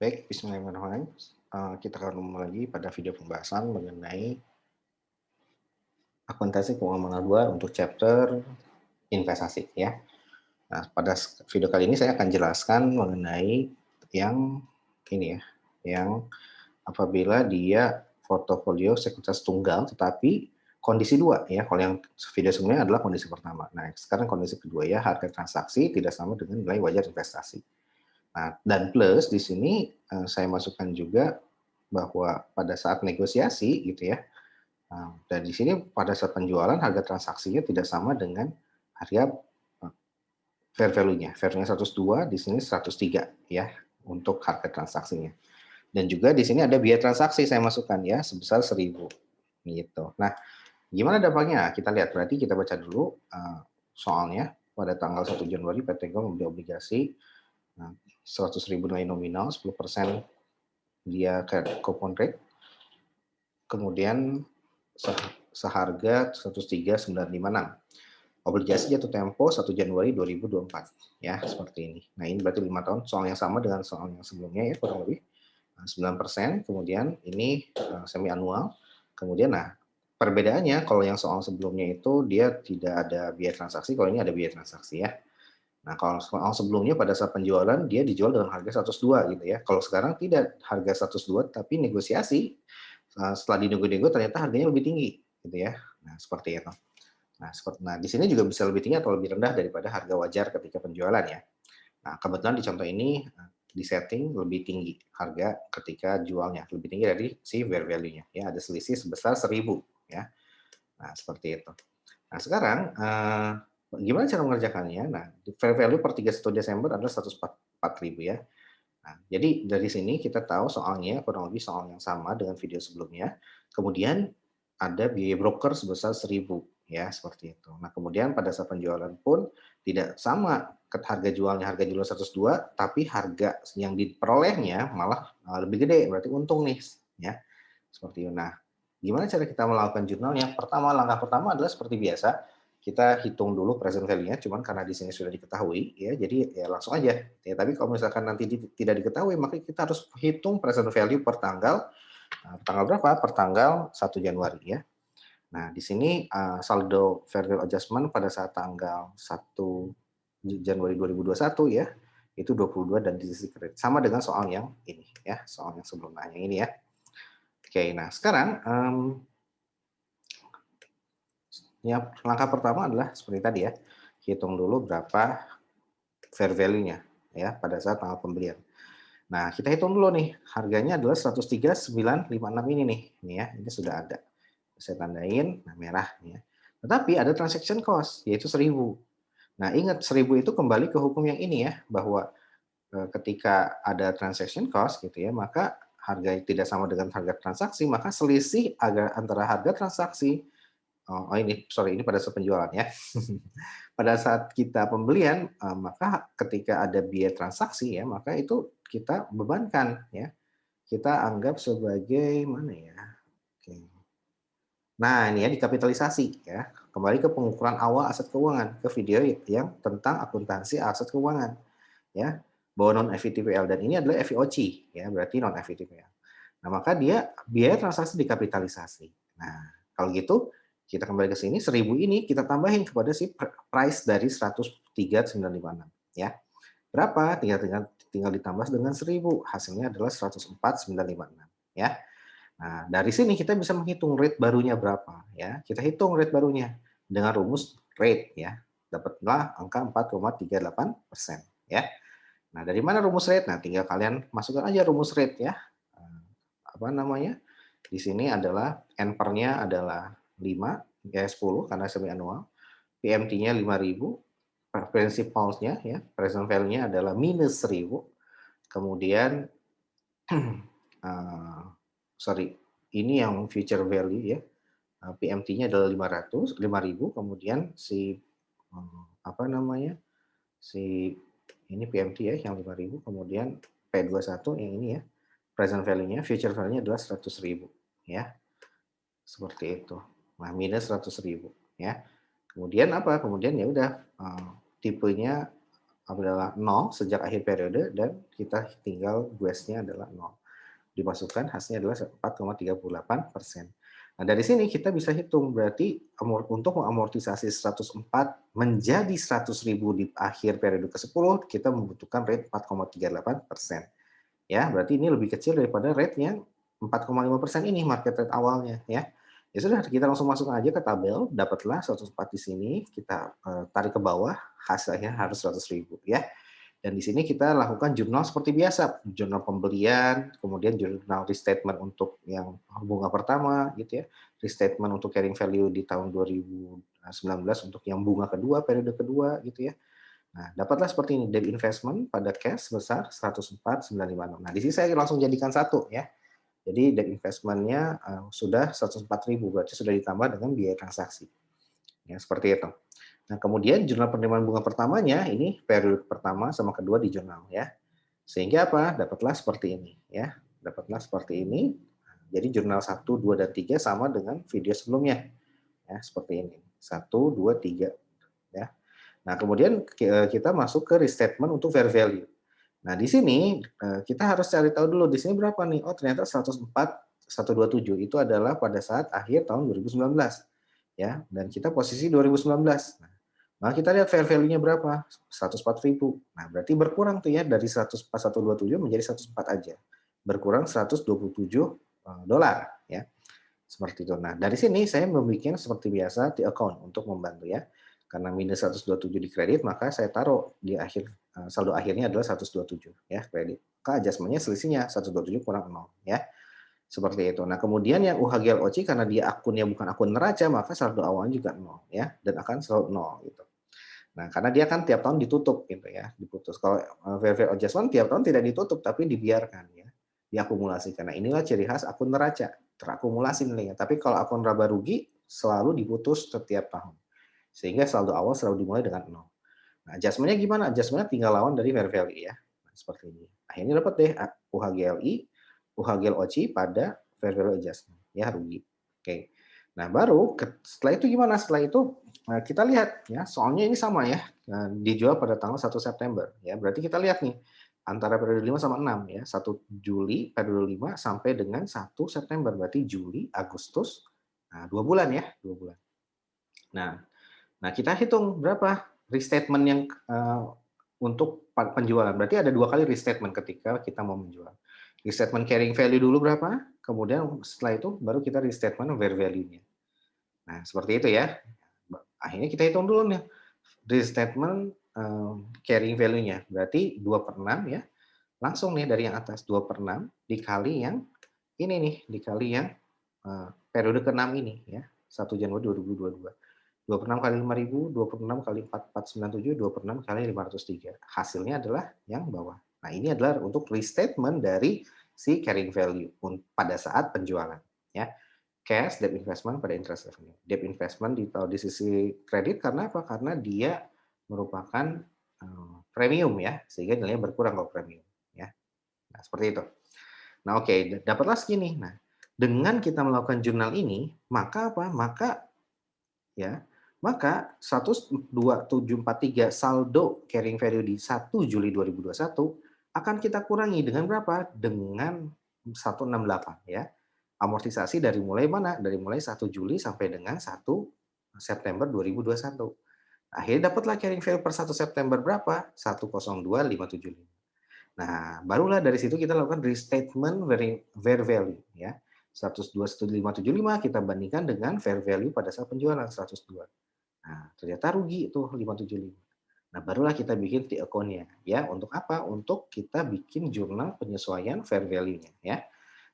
Baik, bismillahirrahmanirrahim. Kita akan mulai lagi pada video pembahasan mengenai akuntansi keuangan menengah 2 untuk chapter investasi ya. Nah, pada video kali ini saya akan jelaskan mengenai yang ini ya, yang apabila dia portofolio sekuritas tunggal tetapi kondisi 2 ya. Kalau yang video sebelumnya adalah kondisi pertama. Nah, sekarang kondisi kedua ya, harga transaksi tidak sama dengan nilai wajar investasi. Nah, dan plus di sini, saya masukkan juga bahwa pada saat negosiasi gitu ya, dan di sini pada saat penjualan harga transaksinya tidak sama dengan harga, fair value-nya. Fair value-nya 102, di sini 103 ya, untuk harga transaksinya. Dan juga di sini ada biaya transaksi saya masukkan ya, sebesar 1.000 gitu. Nah, gimana dampaknya? Kita lihat, berarti kita baca dulu, soalnya. Pada tanggal 1 Januari PT GOM membeli obligasi, nah, 100.000 nilai nominal, 10% dia ke coupon rate, kemudian seharga 103.956. Obligasi jatuh tempo 1 Januari 2024 ya, seperti ini. Nah, ini berarti 5 tahun, soal yang sama dengan soal yang sebelumnya ya, kurang lebih. 9%, kemudian ini semi annual. Kemudian nah, perbedaannya kalau yang soal sebelumnya itu dia tidak ada biaya transaksi, kalau ini ada biaya transaksi ya. Nah, kalau soal sebelumnya pada saat penjualan dia dijual dengan harga 102 gitu ya. Kalau sekarang tidak, harga 102 tapi negosiasi, setelah dinego-nego ternyata harganya lebih tinggi gitu ya. Nah, seperti itu. Nah, di sini juga bisa lebih tinggi atau lebih rendah daripada harga wajar ketika penjualan ya. Nah, kebetulan di contoh ini di-setting lebih tinggi harga ketika jualnya, lebih tinggi dari si fair value-nya ya, ada selisih sebesar 1.000 ya. Nah, seperti itu. Nah, sekarang gimana cara mengerjakannya? Nah, fair value per 31 Desember adalah 104.000 ya. Nah, jadi dari sini kita tahu soalnya kurang lebih soal yang sama dengan video sebelumnya. Kemudian ada biaya broker sebesar 1.000 ya, seperti itu. Nah, kemudian pada saat penjualan pun tidak sama harga jual 102 tapi harga yang diperolehnya malah lebih gede, berarti untung nih ya. Seperti itu. Nah, gimana cara kita melakukan jurnal? Yang pertama, langkah pertama adalah seperti biasa, kita hitung dulu present value-nya, cuman karena di sini sudah diketahui ya, jadi ya langsung aja. Ya, tapi kalau misalkan nanti tidak diketahui, maka kita harus hitung present value per tanggal, tanggal berapa? Per tanggal 1 Januari ya. Nah, di sini saldo fair value adjustment pada saat tanggal 1 Januari 2021 ya, itu 22 dan di sisi kredit. Sama dengan soal yang ini ya, soal yang sebelumnya yang ini ya. Oke, nah sekarang ya langkah pertama adalah seperti tadi ya, hitung dulu berapa fair value-nya ya pada saat tanggal pembelian. Nah, kita hitung dulu nih, harganya adalah 103.956 ini nih, ini ya, ini sudah ada. Saya tandain, nah merah nih ya. Tetapi ada transaction cost, yaitu 1.000. Nah, ingat 1.000 itu kembali ke hukum yang ini ya, bahwa ketika ada transaction cost gitu ya, maka harga tidak sama dengan harga transaksi, maka selisih antara harga transaksi. Oh, ini sorry, ini pada saat penjualan ya. Pada saat kita pembelian, maka ketika ada biaya transaksi ya, maka itu kita bebankan ya. Kita anggap sebagai mana ya? Oke. Nah, ini ya dikapitalisasi ya. Kembali ke pengukuran awal aset keuangan, ke video yang tentang akuntansi aset keuangan ya. Bahwa non FVTPL dan ini adalah FVOC ya, berarti non FVTPL. Nah, maka dia biaya transaksi dikapitalisasi. Nah, kalau gitu kita kembali ke sini 1.000 ini kita tambahin kepada si price dari 103.956 ya. Berapa? Tinggal ditambah dengan 1.000. Hasilnya adalah 104.956 ya. Nah, dari sini kita bisa menghitung rate barunya berapa ya. Kita hitung rate barunya dengan rumus rate ya. Dapatlah angka 4,38% ya. Nah, dari mana rumus rate? Nah, tinggal kalian masukkan aja rumus rate ya. Apa namanya? Di sini adalah N-nya adalah 5, ya 10 karena semi annual. PMT-nya 5.000, principal-nya ya, present value-nya adalah minus 1.000. Kemudian uh, sorry, ini yang future value ya. PMT-nya adalah 5.000, kemudian si apa namanya? Si ini PMT ya yang 5.000, kemudian P21 yang ini ya. Present value-nya, future value-nya adalah 100.000 ya. Seperti itu. Nah, minus 100.000 ya. Kemudian apa? Kemudian ya udah tipenya adalah 0 sejak akhir periode dan kita tinggal guessnya adalah 0. Dimasukkan hasilnya adalah 4,38%. Nah, dari sini kita bisa hitung berarti untuk mengamortisasi 104 menjadi 100.000 di akhir periode ke-10 kita membutuhkan rate 4,38%. Ya, berarti ini lebih kecil daripada rate yang 4,5% ini market rate awalnya ya. Ya sudah, kita langsung masuk aja ke tabel, dapatlah 104 di sini, kita tarik ke bawah, hasilnya harus 100.000 ya. Dan di sini kita lakukan jurnal seperti biasa, jurnal pembelian, kemudian jurnal restatement untuk yang bunga pertama gitu ya, restatement untuk carrying value di tahun 2019 untuk yang bunga kedua, periode kedua gitu ya. Nah, dapatlah seperti ini, debt investment pada cash sebesar 104.956. Nah, di sini saya langsung jadikan satu ya. Jadi debt investment-nya sudah 104.000, berarti sudah ditambah dengan biaya transaksi. Ya, seperti itu. Nah, kemudian jurnal penerimaan bunga pertamanya ini periode pertama sama kedua di jurnal ya. Sehingga apa? Dapatlah seperti ini ya. Dapatlah seperti ini. Jadi jurnal 1, 2 dan 3 sama dengan video sebelumnya. Ya, seperti ini. 1, 2, 3 ya. Nah, kemudian kita masuk ke restatement untuk fair value. Nah, di sini kita harus cari tahu dulu di sini berapa nih? Oh, ternyata 104.127 itu adalah pada saat akhir tahun 2019 ya, dan kita posisi 2019. Nah, maka kita lihat fair value-nya berapa? 104.000. Nah, berarti berkurang tuh ya dari 104.127 menjadi 104 aja. Berkurang 127 dolar ya. Seperti itu. Nah, dari sini saya membuat seperti biasa di account untuk membantu ya. Karena minus 127 di kredit, maka saya taruh di akhir saldo akhirnya adalah 127 ya kredit. Maka adjustment-nya selisihnya 127 kurang 0 ya. Seperti itu. Nah, kemudian yang UHGLOC karena dia akunnya bukan akun neraca, maka saldo awalnya juga 0 ya dan akan selalu 0 gitu. Nah, karena dia kan tiap tahun ditutup gitu ya, diputus. Kalau fair value adjustment tiap tahun tidak ditutup tapi dibiarkan ya, diakumulasikan. Nah, inilah ciri khas akun neraca, terakumulasi nilainya. Tapi kalau akun laba rugi selalu diputus setiap tahun. Sehingga saldo awal selalu dimulai dengan 0. Nah, adjustment-nya gimana? Adjustment-nya tinggal lawan dari fair value ya. Nah, seperti ini. Akhirnya dapat deh UHGLI, UHGLOC pada fair value adjustment. Ya, rugi. Oke. Nah, baru setelah itu gimana? Setelah itu kita lihat ya, soalnya ini sama ya, dijual pada tanggal 1 September ya. Berarti kita lihat nih antara periode 5 sama 6 ya. 1 Juli periode 5 sampai dengan 1 September. Berarti Juli, Agustus, nah 2 bulan ya, 2 bulan. Nah, kita hitung berapa restatement yang untuk penjualan. Berarti ada 2 kali restatement ketika kita mau menjual. Restatement carrying value dulu berapa, kemudian setelah itu baru kita restatement fair value-nya. Nah, seperti itu ya. Akhirnya kita hitung dulu nih, restatement carrying value-nya. Berarti 2/6 ya, langsung nih dari yang atas 2/6 dikali yang ini nih, dikali yang periode ke-6 ini ya, 1 Januari 2022. 26 kali 5.000, 26 kali 4.497, 26 kali 503. Hasilnya adalah yang bawah. Nah, ini adalah untuk restatement dari si carrying value pada saat penjualan ya. Cash, debt investment pada interest revenue. Debt investment ditaruh di sisi kredit karena apa? Karena dia merupakan premium ya, sehingga nilainya berkurang kalau premium ya. Nah, seperti itu. Nah, oke, dapatlah segini. Nah, dengan kita melakukan jurnal ini, maka apa? Maka 12743 saldo carrying value di 1 Juli 2021 akan kita kurangi dengan berapa? Dengan 168 ya. Amortisasi dari mulai mana? Dari mulai 1 Juli sampai dengan 1 September 2021. Akhirnya dapatlah carrying value per 1 September berapa? 102.575. Nah, barulah dari situ kita lakukan restatement fair value ya. 102.575 kita bandingkan dengan fair value pada saat penjualan 102. Nah, ternyata rugi itu 575. Nah, barulah kita bikin di account-nya ya. Untuk apa? Untuk kita bikin jurnal penyesuaian fair value-nya ya.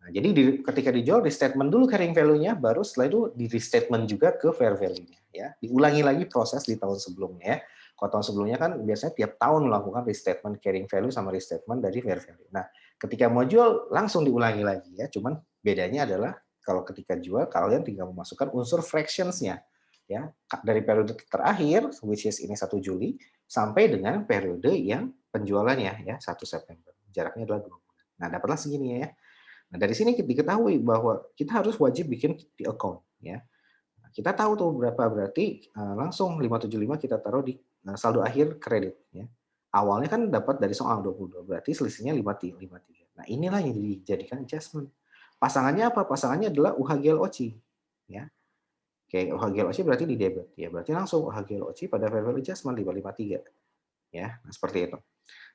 Nah, jadi ketika dijual restatement dulu carrying value-nya, baru setelah itu di restatement juga ke fair value-nya ya. Diulangi lagi proses di tahun sebelumnya ya. Kalau tahun sebelumnya kan biasanya tiap tahun melakukan restatement carrying value sama restatement dari fair value. Nah, ketika mau jual langsung diulangi lagi ya. Cuman bedanya adalah kalau ketika jual kalian tinggal memasukkan unsur fractions-nya ya. Dari periode terakhir which is ini 1 Juli sampai dengan periode yang penjualannya ya 1 September. Jaraknya adalah 2 bulan. Nah, dapatlah segini ya. Nah, dari sini diketahui bahwa kita harus wajib bikin di account ya. Nah, kita tahu tuh berapa berarti langsung 575 kita taruh di saldo akhir kredit ya. awalnya kan dapat dari soal 22, berarti selisihnya 53. Nah, inilah yang dijadikan adjustment. Pasangannya apa? Pasangannya adalah UHGLOC, ya. Oke, UHGLOC berarti di debit, ya. Berarti langsung UHGLOC pada fair value adjustment 553, ya. Nah, seperti itu.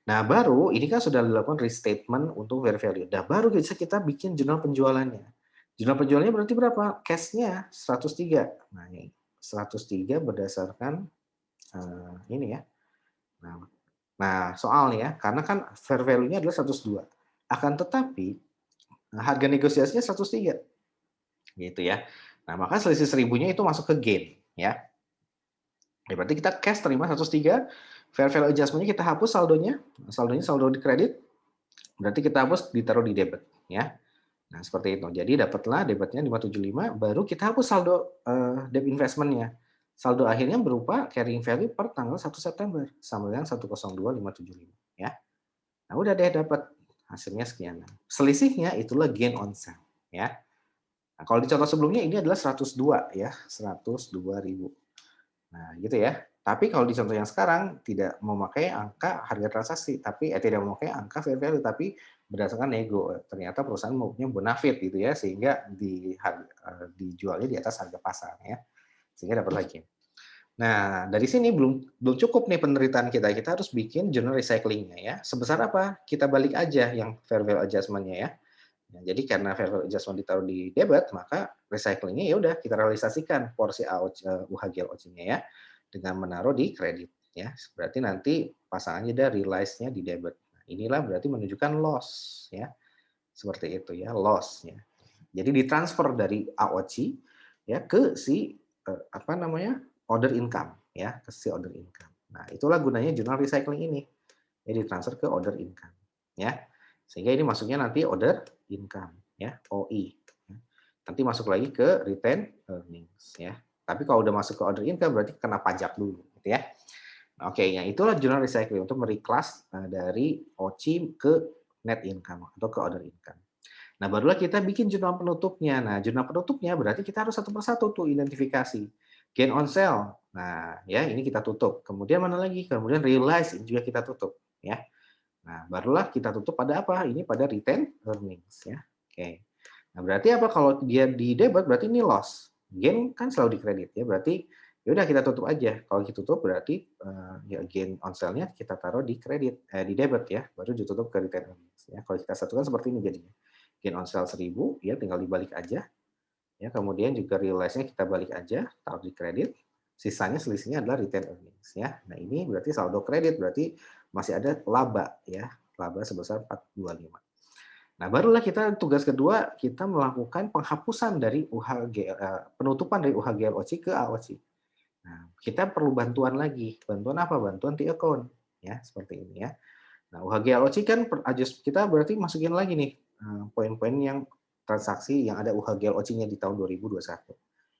Nah, baru ini kan sudah dilakukan restatement untuk fair value. Nah, baru bisa kita bikin jurnal penjualannya. Jurnal penjualannya berarti berapa? Cash-nya 103. Nah, ini 103 berdasarkan ini ya. Nah, soalnya karena kan fair value-nya adalah 102. Akan tetapi harga negosiasinya 103. Gitu ya. Nah, maka selisih 1000-nya itu masuk ke gain, ya. Ya, berarti kita cash terima 103, fair value adjustment-nya kita hapus saldonya, saldo di kredit, berarti kita hapus ditaruh di debit, ya. Nah, seperti itu. Jadi dapatlah debitnya 575, baru kita hapus saldo debt investment-nya. Saldo akhirnya berupa carrying value per tanggal 1 September sama dengan 102.575, ya. Nah, udah deh dapat hasilnya sekian. Selisihnya itulah gain on sale, ya. Nah, kalau di contoh sebelumnya ini adalah 102 ya, 102.000. Nah, gitu ya. Tapi kalau di contoh yang sekarang tidak memakai angka harga transaksi, tapi tidak memakai angka fair value, tapi berdasarkan nego. Ternyata perusahaan maunya bonafit gitu ya, sehingga dijualnya di atas harga pasar ya, sehingga dapat lagi. Nah, dari sini belum cukup nih penderitaan kita. Kita harus bikin journal recycling-nya ya. Sebesar apa? Kita balik aja yang fair value adjustment-nya ya. Nah, jadi karena fair value adjustment ditaruh di debit, maka recycling-nya ya udah kita realisasikan porsi UHGLOC-nya ya dengan menaruh di kredit ya. Berarti nanti pasangannya dari realize-nya di debit. Nah, inilah berarti menunjukkan loss ya. Seperti itu ya, loss ya. Jadi ditransfer dari AOC ya ke si apa namanya? Order income ya, ke si order income. Nah, itulah gunanya journal recycling ini. Jadi ditransfer ke order income ya. Sehingga ini masuknya nanti order income ya, OI. Nanti masuk lagi ke retain earnings ya. Tapi kalau udah masuk ke order income berarti kena pajak dulu gitu ya. Oke, ya itulah journal recycling untuk mereclass dari OCI ke net income atau ke order income. Nah, barulah kita bikin jurnal penutupnya. Nah, jurnal penutupnya berarti kita harus satu persatu tuh identifikasi. Gain on sale. Nah, ya ini kita tutup. Kemudian mana lagi? Kemudian realize juga kita tutup ya. Nah, barulah kita tutup pada apa? Ini pada retain earnings ya. Oke. Nah, berarti apa kalau dia di debit berarti ini loss. Gain kan selalu di kredit ya. Berarti ya udah kita tutup aja. Kalau kita tutup berarti ya gain on sale-nya kita taruh di kredit di debit ya, baru ditutup ke retain earnings ya. Kalau kita satukan seperti ini jadinya. Gain on sale 1000 ya tinggal dibalik aja. Ya, kemudian juga realize-nya kita balik aja, taruh di kredit. Sisanya selisihnya adalah retain earnings ya. Nah, ini berarti saldo kredit berarti masih ada laba ya. Laba sebesar 425. Nah, barulah kita tugas kedua kita melakukan penghapusan dari penutupan dari UHGLOC ke AOC. Nah, kita perlu bantuan lagi. Bantuan apa? Bantuan T-account ya, seperti ini ya. Nah, UHGLOC kan kita berarti masukin lagi nih poin-poin yang transaksi yang ada UHGLOC-nya di tahun 2021.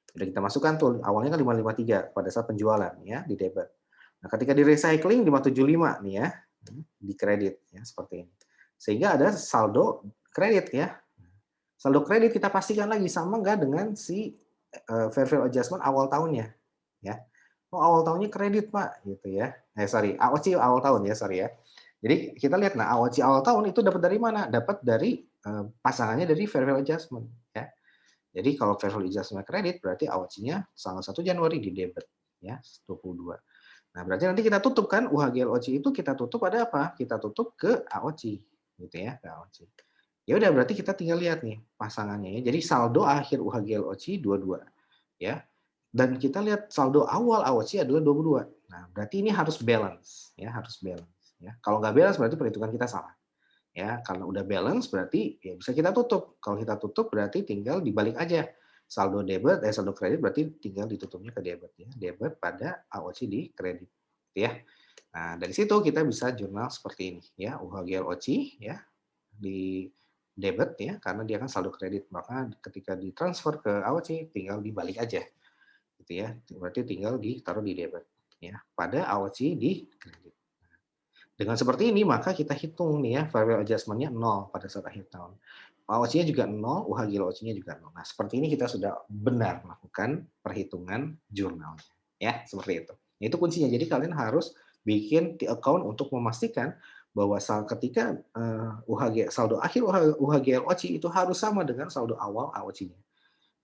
Sudah kita masukkan tuh, awalnya kan 553 pada saat penjualan ya di debit. Nah, ketika di recycling 575 nih ya, di kredit ya seperti ini. Sehingga ada saldo kredit ya. Saldo kredit kita pastikan lagi sama nggak dengan si fair value adjustment awal tahunnya ya. Oh, awal tahunnya kredit, Pak, gitu ya. Sorry, AOC awal tahun ya, sorry ya. Jadi kita lihat, nah AOC awal tahun itu dapat dari mana? Dapat dari pasangannya dari fair value adjustment ya. Jadi kalau fair value adjustment kredit berarti AOC-nya tanggal 1 Januari di debit ya 22. Nah, berarti nanti kita tutup kan UHGLOC itu kita tutup pada apa? Kita tutup ke AOC gitu ya, ke AOC. Ya udah berarti kita tinggal lihat nih pasangannya ya. Jadi saldo akhir UHGLOC 22 ya. Dan kita lihat saldo awal AOC adalah 22. Nah, berarti ini harus balance ya, harus balance ya. Kalau nggak balance berarti perhitungan kita salah. Ya, karena udah balance berarti ya bisa kita tutup. Kalau kita tutup berarti tinggal dibalik aja. Saldo debit saldo kredit berarti tinggal ditutupnya ke debit ya. Debit pada AOC di kredit ya. Nah, dari situ kita bisa jurnal seperti ini ya, UHGLOC ya di debit ya karena dia kan saldo kredit. Maka ketika ditransfer ke AOC tinggal dibalik aja. Gitu ya. Berarti tinggal ditaruh di debit ya pada AOC di kredit. Dengan seperti ini, maka kita hitung nih ya, variable adjustment-nya 0 pada saat akhir tahun. AOC-nya juga 0, UHGLOC-nya juga 0. Nah, seperti ini kita sudah benar melakukan perhitungan jurnalnya. Ya, seperti itu. Itu kuncinya. Jadi kalian harus bikin account untuk memastikan bahwa ketika UHG saldo akhir UHG LOC itu harus sama dengan saldo awal AOC-nya.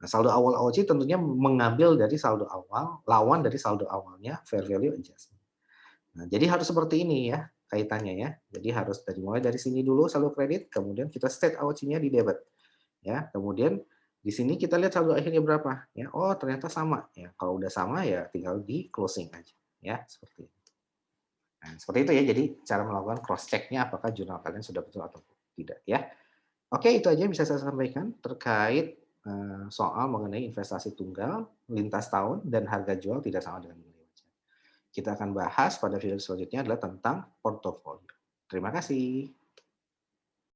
Nah, saldo awal AOC tentunya mengambil dari saldo awal, lawan dari saldo awalnya fair value adjustment. Nah, jadi harus seperti ini ya kaitannya ya. Jadi harus mulai dari sini dulu saldo kredit, kemudian kita state AOC-nya di debit. Ya, kemudian di sini kita lihat saldo akhirnya berapa ya. Oh, ternyata sama ya. Kalau udah sama ya tinggal di closing aja ya, seperti itu. Nah, seperti itu ya. Jadi cara melakukan cross check-nya apakah jurnal kalian sudah betul atau tidak ya. Oke, itu aja yang bisa saya sampaikan terkait soal mengenai investasi tunggal lintas tahun dan harga jual tidak sama dengan nilai wajar. Kita akan bahas pada video selanjutnya adalah tentang portofolio. Terima kasih.